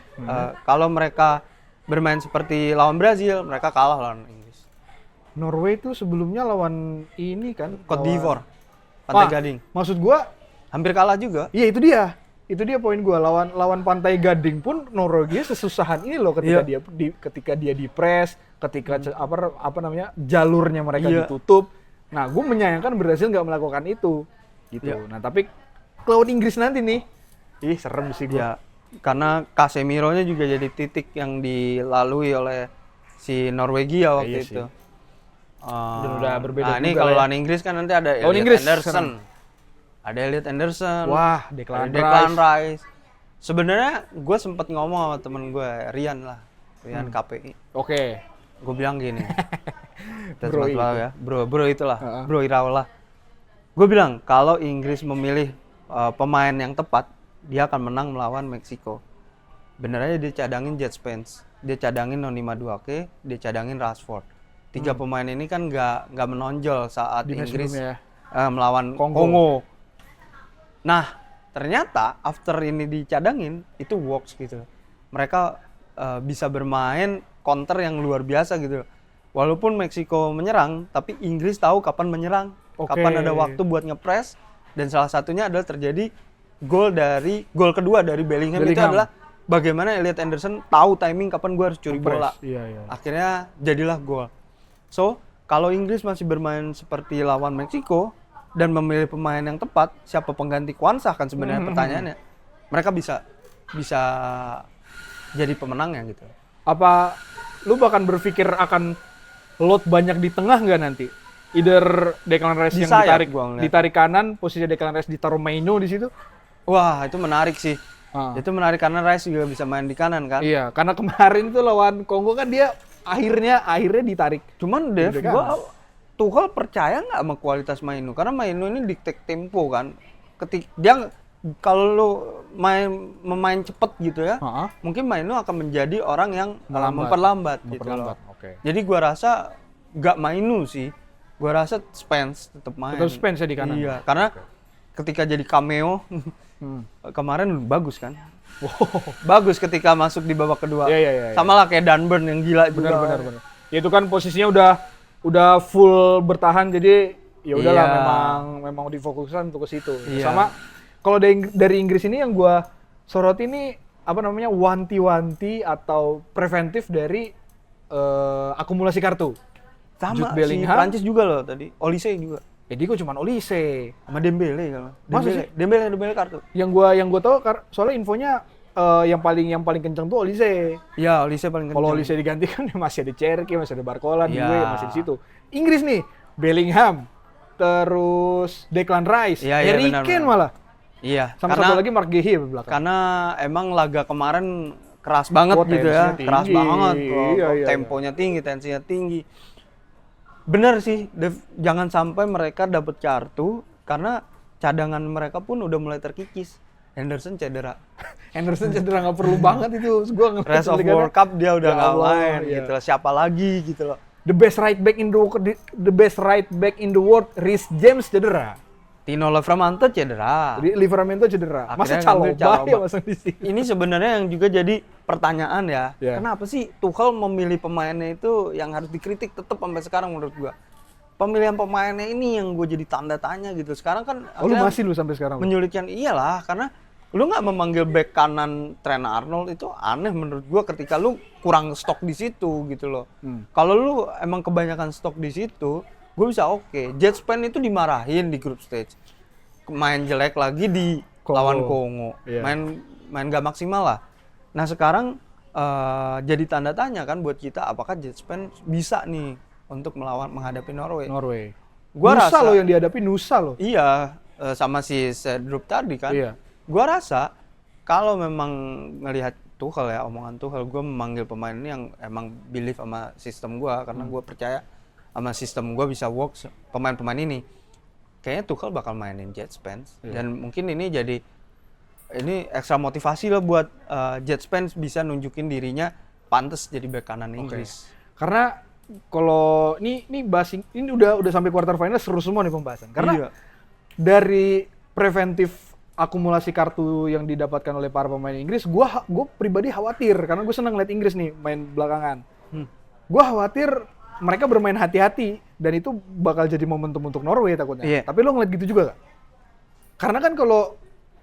Kalau mereka bermain seperti lawan Brazil, mereka kalah lawan Inggris. Norway itu sebelumnya lawan ini kan Cote lawan- d'Ivoire, Pantai Wah, Gading. Maksud gua, Hampir kalah juga. iya itu dia. Itu dia poin gua. Lawan Pantai Gading pun Norwegia sesusahan ini loh ketika Iya. ketika dia di press, ketika apa namanya? Jalurnya mereka Iya. ditutup. Nah, gue menyayangkan Brasil nggak melakukan itu. Gitu. Iya. Nah, tapi lawan Inggris nanti nih. Ih, serem sih gua. Ya, karena Casemiro-nya juga jadi titik yang dilalui oleh si Norwegia waktu Iya itu. sih. Dan udah berbeda Nah, ini juga kalau lah ya. lawan Inggris kan nanti ada Lawan Elliot Inggris Anderson. sekarang. Ada Elliot Anderson. Wah, ada Declan Declan Rice. Rice. Sebenarnya gue sempet ngomong sama temen gue, Rian KPI. Oke. Gue bilang gini, Bro itu. ya, bro itulah, Heeh. bro Iraola. Gue bilang kalau Inggris memilih pemain yang tepat, dia akan menang melawan Meksiko. Bener aja dia cadangin Jet Spence, dia cadangin Noni Madueke, dia cadangin Rashford. Tiga pemain ini kan nggak menonjol saat Di match Inggris sebelumnya melawan Kongo. Kongo. Nah, ternyata after ini dicadangin itu works gitu. Mereka bisa bermain counter yang luar biasa gitu. Walaupun Meksiko menyerang, tapi Inggris tahu kapan menyerang, Oke. kapan ada waktu buat ngepres, dan salah satunya adalah terjadi gol kedua dari Bellingham. Itu Bellingham. adalah bagaimana Elliot Anderson tahu timing kapan gue harus curi Ngepres. bola. Iya. Akhirnya jadilah gol. So, kalau Inggris masih bermain seperti lawan Meksiko dan memilih pemain yang tepat, siapa pengganti Kwanzaa kan sebenarnya pertanyaannya. Mereka bisa jadi pemenangnya gitu. Apa lu bahkan berpikir akan load banyak di tengah nggak nanti? Either Declan Rice Di yang sayap ditarik gua ngeliat. ditarik kanan, posisi Declan Rice ditaruh Maino di situ. Wah, itu menarik sih. Ah. Itu menarik karena Rice juga bisa main di kanan kan. Iya, karena kemarin tuh lawan Kongo kan dia akhirnya ditarik. Cuman Dev, Di kanan. gua Tuchel percaya nggak sama kualitas Mainu? Karena Mainu ini dictate tempo kan. Dia kalau lu memain cepet gitu ya, Heeh. mungkin Mainu akan menjadi orang yang Melambat. memperlambat gitu Memperlambat, loh. oke. Jadi gua rasa nggak Mainu sih. Gua rasa Spence tetap main. Tetap Spence ya di kanan. Iya, karena ketika jadi cameo Hmm. kemarin bagus kan. Bagus ketika masuk di babak kedua. Iya. Sama lah kayak Dunburn yang gila juga. Benar. Ya, itu kan posisinya udah full bertahan, jadi ya udahlah Iya. memang difokuskan untuk ke situ. Iya. Sama kalau dari Inggris ini yang gua sorot ini apa namanya wanti-wanti atau preventif dari akumulasi kartu. Sama Jude si Bellingham. Prancis juga loh tadi. Olise juga. Jadi gue cuman Olise. Sama Dembele kalau. Masa sih? Dembele kartu. Yang gua tahu soalnya infonya yang paling kenceng tuh Olise. Iya, Olise paling kencang. Kalau Olise digantikan masih ada Cherki, masih ada Barcola, Iya. Due masih di situ. Inggris nih, Bellingham, terus Declan Rice, Iya, Harry benar, Kane benar. malah. Iya, Sama satu lagi Mark Guehi di belakang. karena emang laga kemarin keras banget Oh, gitu ya. tensinya Keras tinggi. banget. Iya. Temponya tinggi, tensinya tinggi. Bener sih, Dev, jangan sampai mereka dapat kartu karena cadangan mereka pun udah mulai terkikis. Henderson cedera. Henderson cedera nggak perlu banget itu. Gua ngeliat Rest of liganya, World Cup dia udah ya nggak Allah, main iya. gitu loh. Siapa lagi gitu loh. The best right back in the world, Reece James cedera. Tino Livramento cedera. Livramento cedera. Masa Akhirnya ngambil Chalobah ya Chalobah. masang di sini. Ini sebenarnya yang juga jadi pertanyaan ya. Ya. Kenapa sih Tuchel memilih pemainnya itu yang harus dikritik tetap sampai sekarang menurut gua. Pemilihan pemainnya ini yang gue jadi tanda tanya gitu. Sekarang kan Oh, lu akhirnya masih lu sampai sekarang? Lu? menyulitkan, iyalah karena lu nggak memanggil back kanan Trent Arnold itu aneh menurut gua ketika lu kurang stok di situ gitu loh. Kalau lu emang kebanyakan stok di situ, gue bisa oke. Jet Spence itu dimarahin di group stage. Main jelek lagi di Kongo. lawan Kongo. Iya. Main gak maksimal lah. Nah, sekarang jadi tanda tanya kan buat kita apakah Jet Spence bisa nih untuk menghadapi Norway. Gua Nusa rasa lo yang dihadapi Nusa lo. iya, sama si Sedrup tadi kan. Iya. Gua rasa kalau memang ngelihat Tuchel ya, omongan Tuchel, gue memanggil pemain ini yang emang believe sama sistem gua karena gue percaya sama sistem gua bisa work pemain-pemain ini. Kayaknya Tuchel bakal mainin Jet Spence dan mungkin ini jadi ekstra motivasi lah buat Jet Spence bisa nunjukin dirinya pantas jadi bek kanan Inggris. Karena kalau ini udah sampai quarter final seru semua nih pembahasan. Karena Iya. dari preventif akumulasi kartu yang didapatkan oleh para pemain Inggris, gue pribadi khawatir karena gue senang lihat Inggris nih main belakangan. Gue khawatir mereka bermain hati-hati dan itu bakal jadi momentum untuk Norway takutnya. Iya. Tapi lo ngeliat gitu juga gak? Karena kan kalau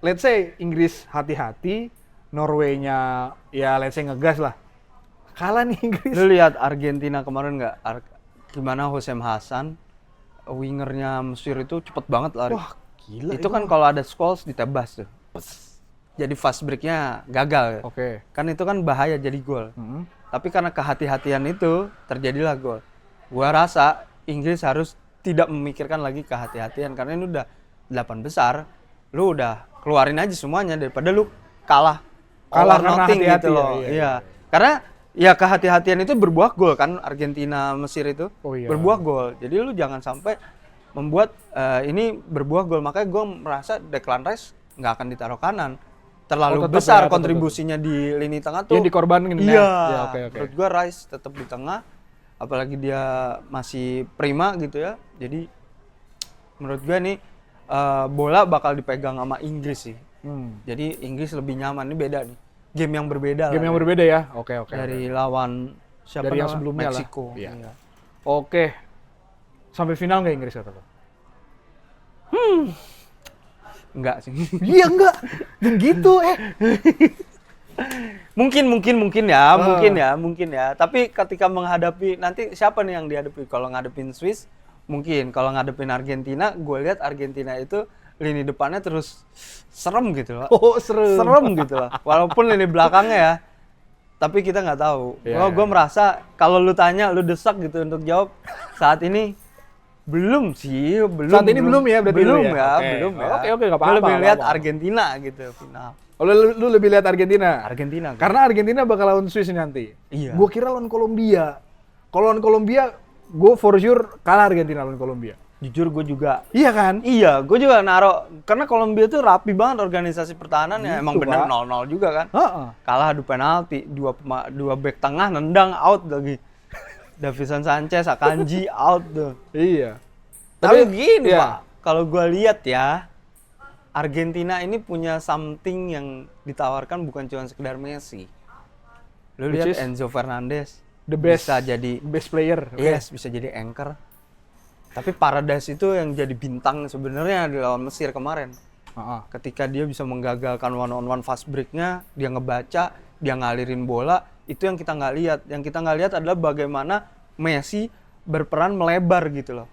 let's say Inggris hati-hati, Norway-nya ya let's say ngegas lah. Kalah nih Inggris. Lu lihat Argentina kemarin nggak? Gimana Hosem Hasan, wingernya Mesir itu cepet banget lari. Wah, gila. Itu kan kalau ada Scholes ditebas tuh. Jadi fast breaknya gagal. Oke. Kan itu kan bahaya jadi gol. Tapi karena kehati-hatian itu terjadilah gol. Gua rasa Inggris harus tidak memikirkan lagi kehati-hatian karena ini udah 8 besar. Lu udah keluarin aja semuanya daripada lu kalah Kalah or karena nothing hati-hati gitu loh. ya, iya. Iya. Karena ya kehati-hatian itu berbuah gol kan, Argentina Mesir itu Oh iya. berbuah gol. Jadi lu jangan sampai membuat ini berbuah gol. Makanya gue merasa Declan Rice nggak akan ditaruh kanan. Terlalu tetap besar ya, tetap. kontribusinya di lini tengah tuh. Yang dikorbanin ya? Iya. Ya, oke. Menurut gue Rice tetap di tengah. Apalagi dia masih prima gitu ya. Jadi menurut gue nih bola bakal dipegang sama Inggris sih. Jadi Inggris lebih nyaman. Ini beda nih. Game yang berbeda Game lah. yang berbeda ya. Oke. Dari lawan siapa Dari yang nama? sebelumnya lah. Meksiko. Iya. Iya. Oke. Sampai final nggak Inggris kata lo? Enggak sih. Iya enggak. Dan gitu mungkin ya. Tapi ketika menghadapi nanti siapa nih yang dihadapi? Kalau ngadepin Swiss, mungkin. Kalau ngadepin Argentina, gue lihat Argentina itu lini depannya terus serem gitu loh. Oh, serem. Gitu loh. Walaupun lini belakangnya ya. Tapi kita nggak tahu. Iya, Gue merasa kalau lu tanya, lu desak gitu untuk jawab saat ini belum sih, Saat ini belum ya, berarti belum lu ya? ya, Oke. belum ya. Oke, nggak apa-apa, Gue lebih nggak lihat apa-apa. Argentina gitu final. Oh, lu lebih lihat Argentina? Argentina. Karena Argentina bakal lawan Swiss nanti. Iya. Gue kira lawan Kolombia. Kalau lawan Kolombia, gue for sure kalah Argentina lawan Kolombia. Jujur gue juga. Iya kan? Iya, gue juga naruh karena Kolombia tuh rapi banget organisasi pertahanannya. Gitu, Emang bener Pak. 0-0 juga kan. Heeh. Kalah adu penalti, dua back tengah nendang out lagi. Davison Sanchez, Akanji out tuh. Iya. Tapi gini iya. Pak, kalau gue lihat ya, Argentina ini punya something yang ditawarkan bukan cuma sekedar Messi. Lu Which lihat is Enzo Fernandez, The best. bisa jadi Best player. Oke. yes, bisa jadi anchor. Tapi Paredes itu yang jadi bintang sebenarnya di lawan Mesir kemarin. Heeh. Ketika dia bisa menggagalkan one on one fast break-nya, dia ngebaca, dia ngalirin bola, itu yang kita nggak lihat. Yang kita nggak lihat adalah bagaimana Messi berperan melebar gitu loh.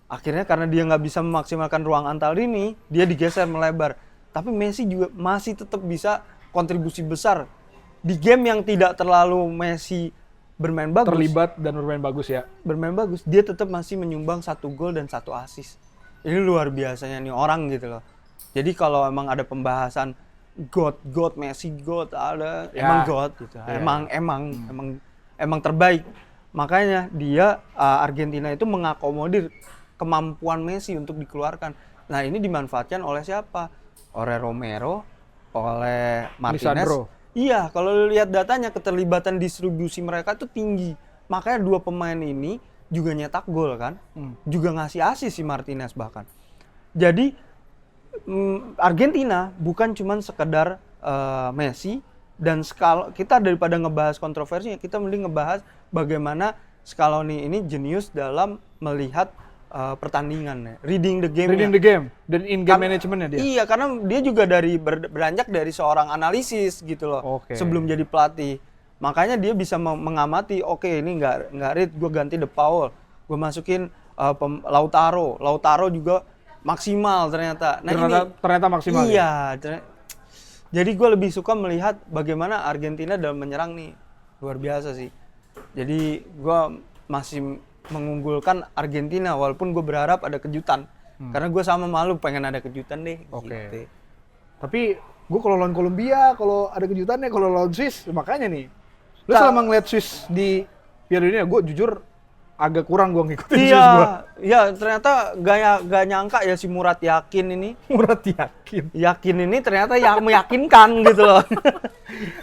Akhirnya karena dia nggak bisa memaksimalkan ruang antar lini, dia digeser melebar. Tapi Messi juga masih tetap bisa kontribusi besar di game yang tidak terlalu Messi bermain bagus. Terlibat dan bermain bagus ya. Bermain bagus, dia tetap masih menyumbang 1 gol dan 1 assist. Ini luar biasanya nih orang gitu loh. Jadi kalau emang ada pembahasan God Messi God ada Ya. emang God gitu. Ya. Emang terbaik. Makanya dia Argentina itu mengakomodir kemampuan Messi untuk dikeluarkan. Nah, ini dimanfaatkan oleh siapa? Oleh Romero, oleh Martinez. Lisandro. Iya, kalau lihat datanya keterlibatan distribusi mereka tuh tinggi. Makanya 2 pemain ini juga nyetak gol kan. Juga ngasih assist si Martinez bahkan. Jadi Argentina bukan cuman sekedar Messi dan kita daripada ngebahas kontroversinya, kita mending ngebahas bagaimana Scaloni ini jenius dalam melihat pertandingan, reading the game. Reading the game dan in-game manajemennya dia. Iya, karena dia juga beranjak dari seorang analisis gitu loh. Oke. Sebelum jadi pelatih. Makanya dia bisa mengamati, oke, ini nggak read, gue ganti De Paul, gue masukin Lautaro juga maksimal ternyata. Nah, ternyata maksimal. Iya, jadi gue lebih suka melihat bagaimana Argentina dalam menyerang nih, luar biasa sih. Jadi gue masih mengunggulkan Argentina walaupun gue berharap ada kejutan. Karena gue sama malu pengen ada kejutan deh. Oke. Gitu. Tapi gue kalau lawan Kolombia, kalau ada kejutannya, kalau lawan Swiss, makanya nih. Lu selama ngeliat Swiss di Piala Dunia, gue jujur agak kurang gue ngikutin Swiss gue. Iya, ternyata gak nyangka ya si Murat Yakin ini. Murat Yakin. Yakin ini ternyata yang meyakinkan gitu loh.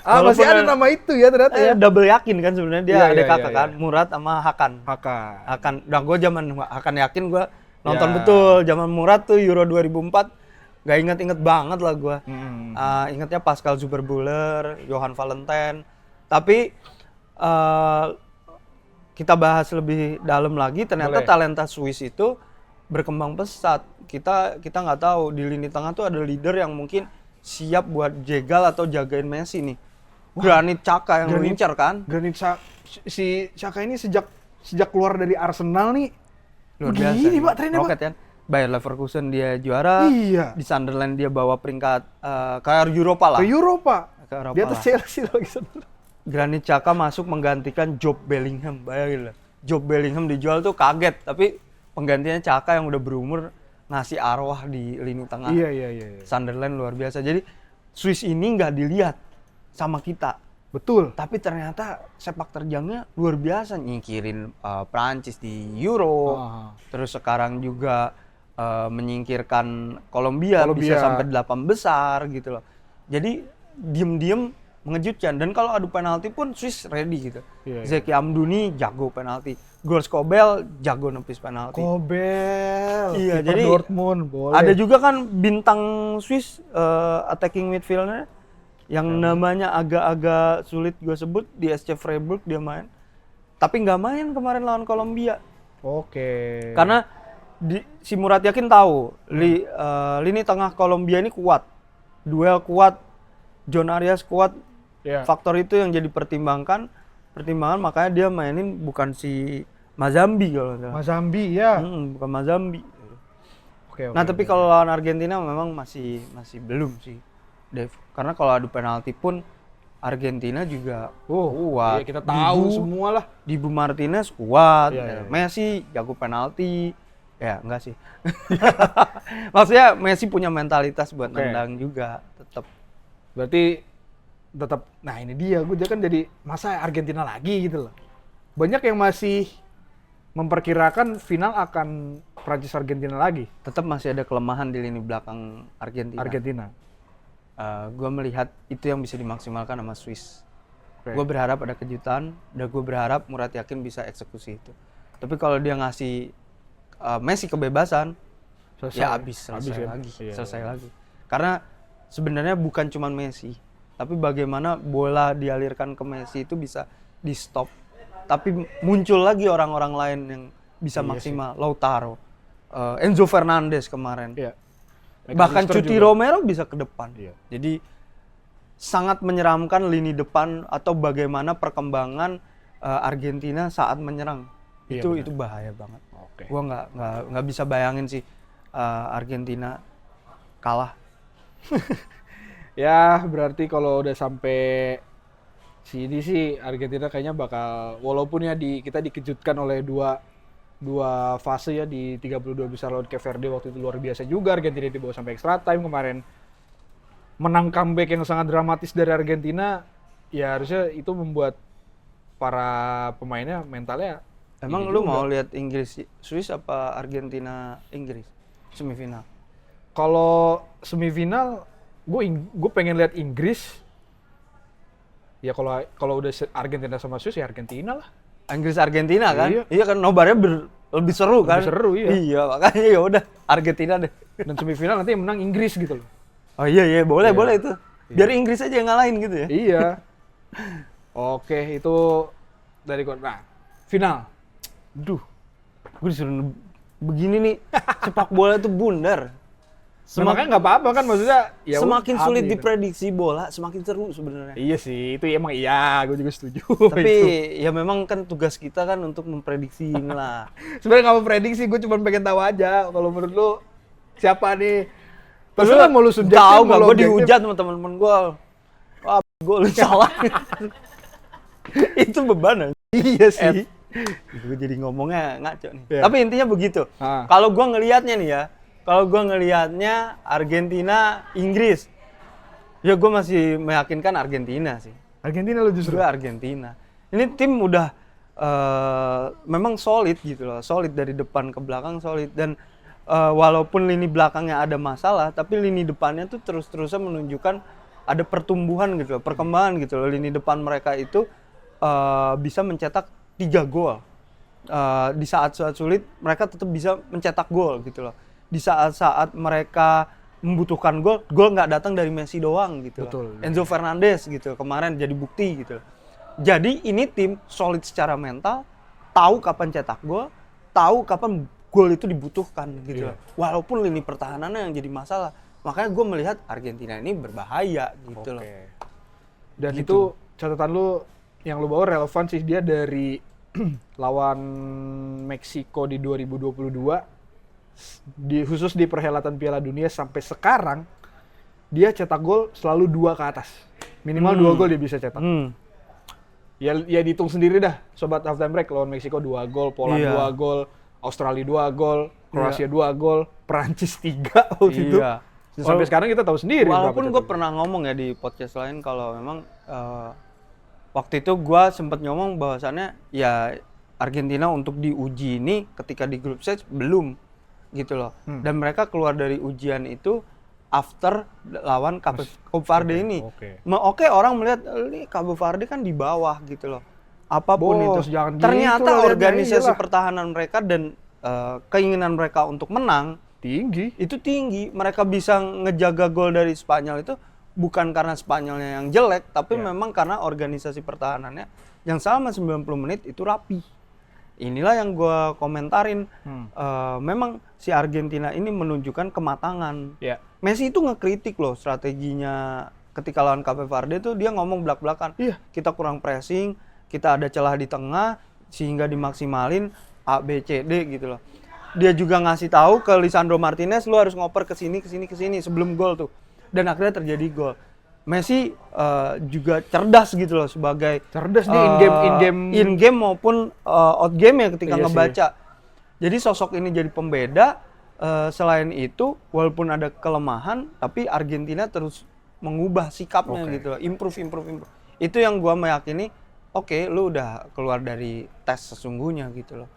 Masih ada nama itu ya ternyata ya. Double Yakin kan sebenarnya dia Iya, ada iya, kakak iya, kan, Murat sama Hakan. Hakan. Nah, gue zaman Hakan Yakin gue nonton Ya. betul. Zaman Murat tuh Euro 2004 gak inget banget lah gue. Ingatnya Pascal Zuberbuller, Johan Valentine. Tapi kita bahas lebih dalam lagi, ternyata Boleh. talenta Swiss itu berkembang pesat. Kita nggak tahu di lini tengah tuh ada leader yang mungkin siap buat jegal atau jagain Messi nih. Granit Xhaka yang mengincar kan? Granit si Xhaka ini sejak keluar dari Arsenal nih Luar biasa. begini Pak trennya Pak. Roket kan? Bayer Leverkusen dia juara. Iya. Di Sunderland dia bawa peringkat ke Eropa lah. Ke Eropa. Ke Eropa Di atas lah. Chelsea lagi sebenarnya. Granit Xhaka masuk menggantikan Job Bellingham, bayangin lah. Job Bellingham dijual tuh kaget, tapi penggantinya Xhaka yang udah berumur ngasih arwah di lini tengah. Iya. Sunderland luar biasa. Jadi Swiss ini nggak dilihat sama kita, Betul. tapi ternyata sepak terjangnya luar biasa, nyingkirin Prancis di Euro. Terus sekarang juga menyingkirkan Kolombia bisa sampai 8 besar gitu loh. Jadi diem-diem mengejutkan, dan kalau adu penalti pun Swiss ready gitu. Iya. Zeki Amdouni jago penalti, Gors Kobel jago nepis penalti. Kobel. Iya, kiper jadi Dortmund boleh. ada juga kan bintang Swiss attacking midfielder yang namanya agak-agak sulit gue sebut, di SC Freiburg dia main. Tapi nggak main kemarin lawan Kolombia. Oke. Karena si Murat Yakin tahu lini tengah Kolombia ini kuat. Duel kuat, John Arias kuat. Iya. Faktor itu yang jadi pertimbangan makanya dia mainin bukan si Mazambi kalau nggak salah. Mazambi ya. Bukan Mazambi. Oke. Nah, tapi kalau lawan Argentina memang masih belum sih, Dev. Karena kalau adu penalti pun Argentina juga kuat. Iya, kita tahu semua lah. Dibu Martinez kuat, Iya. Messi jago penalti. Ya, enggak sih. Maksudnya Messi punya mentalitas buat nendang juga tetap. Berarti tetap, nah ini dia, gue kan jadi masa Argentina lagi gitu loh. Banyak yang masih memperkirakan final akan Prancis Argentina lagi. Tetap masih ada kelemahan di lini belakang Argentina. Gue melihat itu yang bisa dimaksimalkan sama Swiss. Gue berharap ada kejutan, dan gue berharap Murat Yakin bisa eksekusi itu. Tapi kalau dia ngasih Messi kebebasan, ya selesai lagi. Karena sebenarnya bukan cuma Messi, tapi bagaimana bola dialirkan ke Messi itu bisa di stop. Tapi muncul lagi orang-orang lain yang bisa maksimal. Lautaro, Enzo Fernandez kemarin. Iya. Bahkan Cuti Romero bisa ke depan. Iya. Jadi sangat menyeramkan lini depan atau bagaimana perkembangan Argentina saat menyerang. Iya, Itu bahaya banget. Oke. Gua nggak bisa bayangin sih Argentina kalah. Ya, berarti kalau udah sampai sini sih Argentina kayaknya bakal, walaupun ya kita dikejutkan oleh dua fase ya di 32 besar lawan Cape Verde waktu itu luar biasa juga. Argentina dibawa sampai extra time kemarin. Menang comeback yang sangat dramatis dari Argentina, ya harusnya itu membuat para pemainnya mentalnya. Emang ini lu juga. mau lihat Inggris Swiss apa Argentina Inggris semifinal? Kalau semifinal, gue pengen lihat Inggris. Ya kalau udah Argentina sama Swiss ya Argentina lah. Inggris Argentina kan? Iya. Iya kan nobarnya lebih seru kan? Lebih seru, iya. Iya, makanya ya udah Argentina deh. Dan semifinal nanti yang menang Inggris gitu loh. Oh iya boleh Iya. itu. Biar Inggris aja yang ngalahin gitu ya. Iya. Oke, itu dari nah, final. Duh, gue disuruh begini nih, sepak bola itu bundar. Makanya nggak apa-apa kan, maksudnya ya semakin udah, sulit gitu. diprediksi bola, semakin seru sebenarnya. Iya sih, itu emang iya, gue juga setuju. Tapi itu. ya memang kan tugas kita kan untuk memprediksi inilah. Sebenarnya nggak mau prediksi, gue cuma pengen tahu aja. Kalau menurut lu siapa nih? Terus Terus mau lu subjektif, tahu mau nggak? lu Gue objektif. dihujat sama teman-teman gue. Wah, gue lu salah. Itu beban. Iya sih. Gue jadi ngomongnya ngaco nih. Iya. Tapi intinya begitu. Ah. Kalau gue ngelihatnya nih ya, kalau gue ngelihatnya Argentina, Inggris, ya gue masih meyakinkan Argentina sih. Argentina lu justru. Gue Argentina. Ini tim udah memang solid gitu loh, solid dari depan ke belakang solid dan walaupun lini belakangnya ada masalah, tapi lini depannya tuh terus-terusan menunjukkan ada pertumbuhan gitu loh, perkembangan gitu loh. Lini depan mereka itu bisa mencetak 3 gol. Di saat-saat sulit mereka tetap bisa mencetak gol gitu loh. Di saat-saat mereka membutuhkan gol nggak datang dari Messi doang gitu Betul. loh. Enzo Fernandez gitu kemarin jadi bukti gitu loh. Jadi ini tim solid secara mental, tahu kapan cetak gol, tahu kapan gol itu dibutuhkan gitu loh. Walaupun lini pertahanannya yang jadi masalah. Makanya gue melihat Argentina ini berbahaya gitu loh. Dan Gitu. itu catatan lu yang lu bawa relevan sih, dia dari lawan Meksiko di 2022 khusus di perhelatan Piala Dunia sampai sekarang dia cetak gol selalu 2 ke atas. Minimal 2 gol dia bisa cetak. Ya dihitung sendiri dah, sobat halftime break. Lawan Meksiko 2 gol, Poland Iya. 2 gol, Australia 2 gol, Kroasia 2 gol, Perancis 3 waktu itu. Iya. Dan sampai sekarang kita tahu sendiri. Walaupun berapa gue pernah ngomong ya di podcast lain kalau memang waktu itu gue sempat ngomong bahwasannya ya Argentina untuk diuji ini ketika di group stage belum gitu loh. Dan mereka keluar dari ujian itu after lawan Cape Verde ini. Oke, orang melihat ini Cape Verde kan di bawah gitu loh. Apapun Bos, itu. jangan gitu Ternyata lah, organisasi iyalah. pertahanan mereka dan keinginan mereka untuk menang tinggi. itu tinggi. Mereka bisa ngejaga gol dari Spanyol itu bukan karena Spanyolnya yang jelek, tapi memang karena organisasi pertahanannya yang selama 90 menit itu rapi. Inilah yang gue komentarin. Memang si Argentina ini menunjukkan kematangan. Ya. Messi itu ngekritik loh strateginya ketika lawan Cape Verde tuh, dia ngomong belak-belakan. Iya. Kita kurang pressing, kita ada celah di tengah sehingga dimaksimalin A, B, C, D gitu loh. Dia juga ngasih tahu ke Lisandro Martinez, lu harus ngoper ke sini sebelum gol tuh. Dan akhirnya terjadi gol. Messi juga cerdas gitu loh sebagai Cerdas dia in game maupun out game ya ketika Iya ngebaca. Jadi sosok ini jadi pembeda. Selain itu, walaupun ada kelemahan, tapi Argentina terus mengubah sikapnya gitu loh. Improve. Itu yang gua meyakini, oke, lu udah keluar dari tes sesungguhnya gitu loh.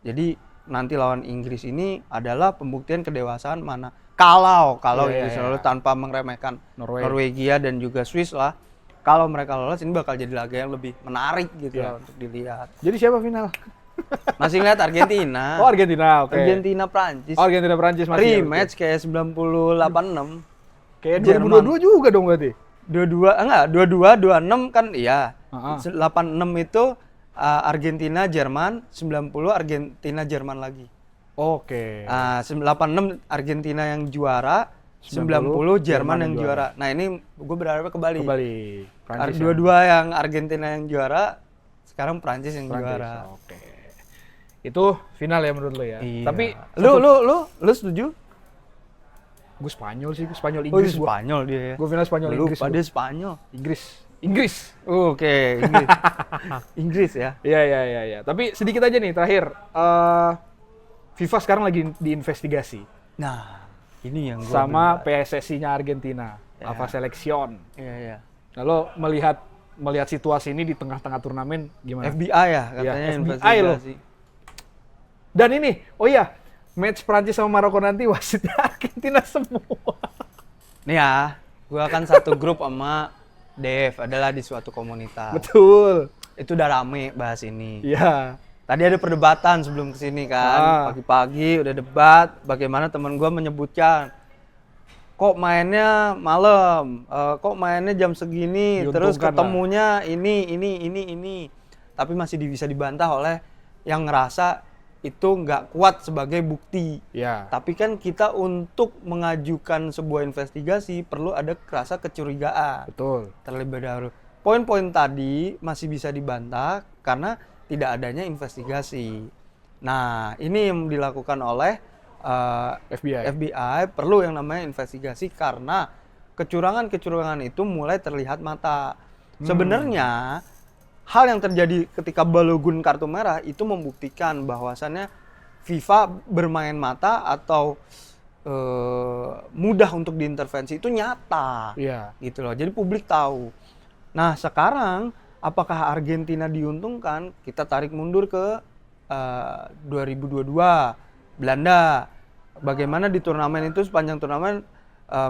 Jadi nanti lawan Inggris ini adalah pembuktian kedewasaan mana. Kalau Inggris lolos tanpa meremehkan Norwegia dan juga Swiss lah. Kalau mereka lolos ini bakal jadi laga yang lebih menarik gitu loh untuk dilihat. Jadi siapa final? Masih ngeliat Argentina. Oh, Argentina, oke. Argentina Prancis. Oh, Argentina Prancis masih. Rematch kayak 98-6. Kayak Jerman. 2022 juga dong berarti. 22 26 kan iya. Heeh. 86 itu Argentina Jerman, 90 Argentina Jerman lagi. Oke. 86 Argentina yang juara, 90 Jerman yang juara. Nah ini gue berharap kebalik. Prancis Dua-dua yang Argentina yang juara, sekarang Prancis yang juara. Oke. Itu final ya menurut lo ya. Iya. Tapi lu setuju? gue Spanyol sih, gue Spanyol Oh, Inggris. Spanyol dia ya. Gue final Spanyol Inggris. Lupa dia Spanyol. Inggris. Oke, Inggris. Inggris ya. Iya. Tapi sedikit aja nih terakhir. FIFA sekarang lagi diinvestigasi Nah, ini yang gua sama PSSI-nya Argentina, Alpha Selection. Iya. Lalu melihat situasi ini di tengah-tengah turnamen gimana? FBI ya katanya FBI investigasi. Dan ini, oh iya, match Prancis sama Maroko nanti wasitnya Argentina semua. Nih ya, gua kan satu grup sama Dev adalah di suatu komunitas. Betul. Itu udah rame bahas ini. Iya. Tadi ada perdebatan sebelum kesini kan, pagi-pagi udah debat. Bagaimana teman gua menyebutkan, kok mainnya malam, kok mainnya jam segini, terus ketemunya ini. Tapi masih bisa dibantah oleh yang ngerasa itu nggak kuat sebagai bukti. Ya. Tapi kan kita untuk mengajukan sebuah investigasi perlu ada rasa kecurigaan. Betul. Terlebih dahulu. Poin-poin tadi masih bisa dibantah karena tidak adanya investigasi. Nah, ini yang dilakukan oleh FBI perlu yang namanya investigasi karena kecurangan itu mulai terlihat mata. Sebenarnya hal yang terjadi ketika Balogun kartu merah itu membuktikan bahwasannya FIFA bermain mata atau mudah untuk diintervensi itu nyata. Iya. Gitu loh. Jadi publik tahu. Nah, sekarang apakah Argentina diuntungkan? Kita tarik mundur ke 2022 Belanda. Bagaimana di turnamen itu sepanjang turnamen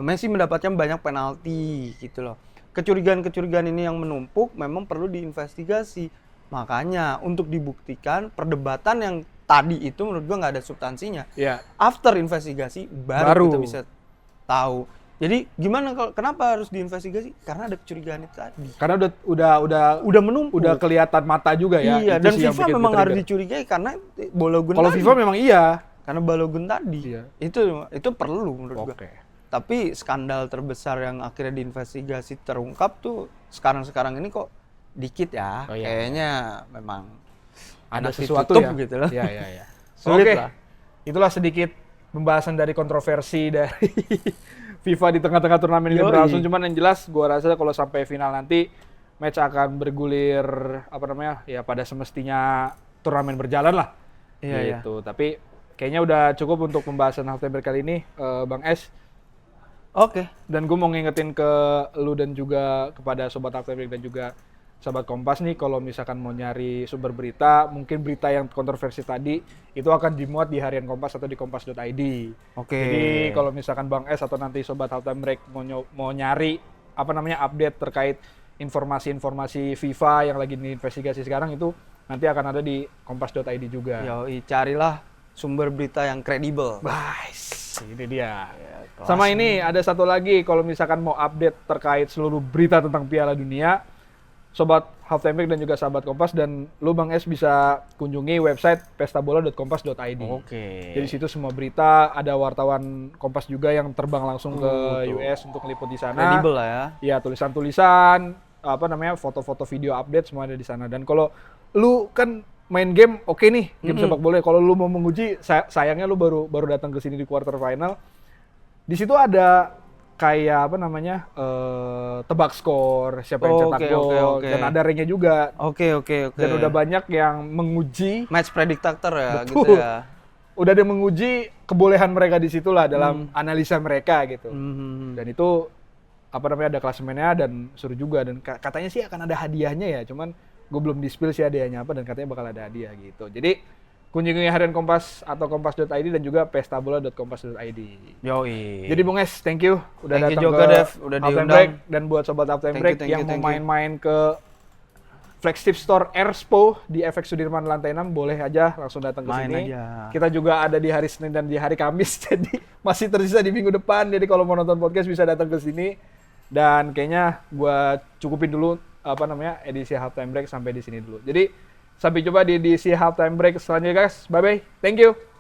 Messi mendapatkan banyak penalti gitu loh. Kecurigaan-kecurigaan ini yang menumpuk memang perlu diinvestigasi. Makanya untuk dibuktikan perdebatan yang tadi itu menurut gua nggak ada substansinya. Iya. After investigasi baru kita bisa tahu. Jadi gimana kenapa harus diinvestigasi? Karena ada kecurigaan itu tadi. Karena udah menumpuk, udah kelihatan mata juga ya. Iya, itu dan FIFA memang harus dicurigai karena Balogun. Kalau FIFA memang iya. Karena Balogun tadi. Iya. Itu perlu menurut gua. Tapi skandal terbesar yang akhirnya diinvestigasi terungkap tuh sekarang ini kok dikit ya. Oh, iya. Kayaknya memang ada sesuatu ya. Gitu loh. Iya. Sulit lah. Itulah sedikit pembahasan dari kontroversi dari FIFA di tengah-tengah turnamen ini berlangsung. Cuman yang jelas gua rasa kalau sampai final nanti match akan bergulir pada semestinya turnamen berjalan lah. Iya, gitu. Tapi kayaknya udah cukup untuk pembahasan halftime break kali ini, Bang S. Oke. Dan gue mau ngingetin ke lu dan juga kepada sobat halftime break dan juga sahabat Kompas nih, kalau misalkan mau nyari sumber berita, mungkin berita yang kontroversi tadi itu akan dimuat di Harian Kompas atau di kompas.id. Oke. Jadi kalau misalkan Bang S atau nanti sobat halftime break mau nyari update terkait informasi-informasi FIFA yang lagi diinvestigasi sekarang, itu nanti akan ada di kompas.id juga. Yoi, carilah sumber berita yang kredibel. Ini dia. Sama ini ada satu lagi, kalau misalkan mau update terkait seluruh berita tentang Piala Dunia, sobat halftime break dan juga sahabat Kompas dan lu Bang S bisa kunjungi website pestabola.kompas.id. Oke. Jadi situ semua berita, ada wartawan Kompas juga yang terbang langsung ke US untuk meliput di sana. Kredibel lah ya. Iya, tulisan-tulisan, foto-foto video update semua ada di sana. Dan kalau lu kan main game oke nih, game sepak bola. Kalau lu mau menguji, sayangnya lu baru datang ke sini di quarter final. Di situ ada kayak tebak skor, siapa yang cetak gol, dan ada ringnya juga. Oke. Dan udah banyak yang menguji match predictor ya. Betul. Gitu ya. Udah ada menguji kebolehan mereka di situlah dalam analisa mereka gitu. Dan itu ada klasemennya dan seru juga, dan katanya sih akan ada hadiahnya ya, cuman gue belum di-spill sih hadiahnya apa, dan katanya bakal ada hadiah gitu. Jadi kunjungi Harian Kompas atau kompas.id dan juga pestabola.kompas.id. Yoi. Jadi Bung S, thank you udah datang juga, ke Dev, udah halftime diundang. break, dan buat sobat halftime break yang mau main-main ke flagship store Airspo di FX Sudirman lantai 6, boleh aja langsung datang ke sini. Aja. Kita juga ada di hari Senin dan di hari Kamis, jadi masih tersisa di minggu depan. Jadi kalau mau nonton podcast bisa datang ke sini. Dan kayaknya gua cukupin dulu edisi halftime break sampai di sini dulu. Jadi sampai jumpa di edisi halftime break selanjutnya guys. Bye bye. Thank you.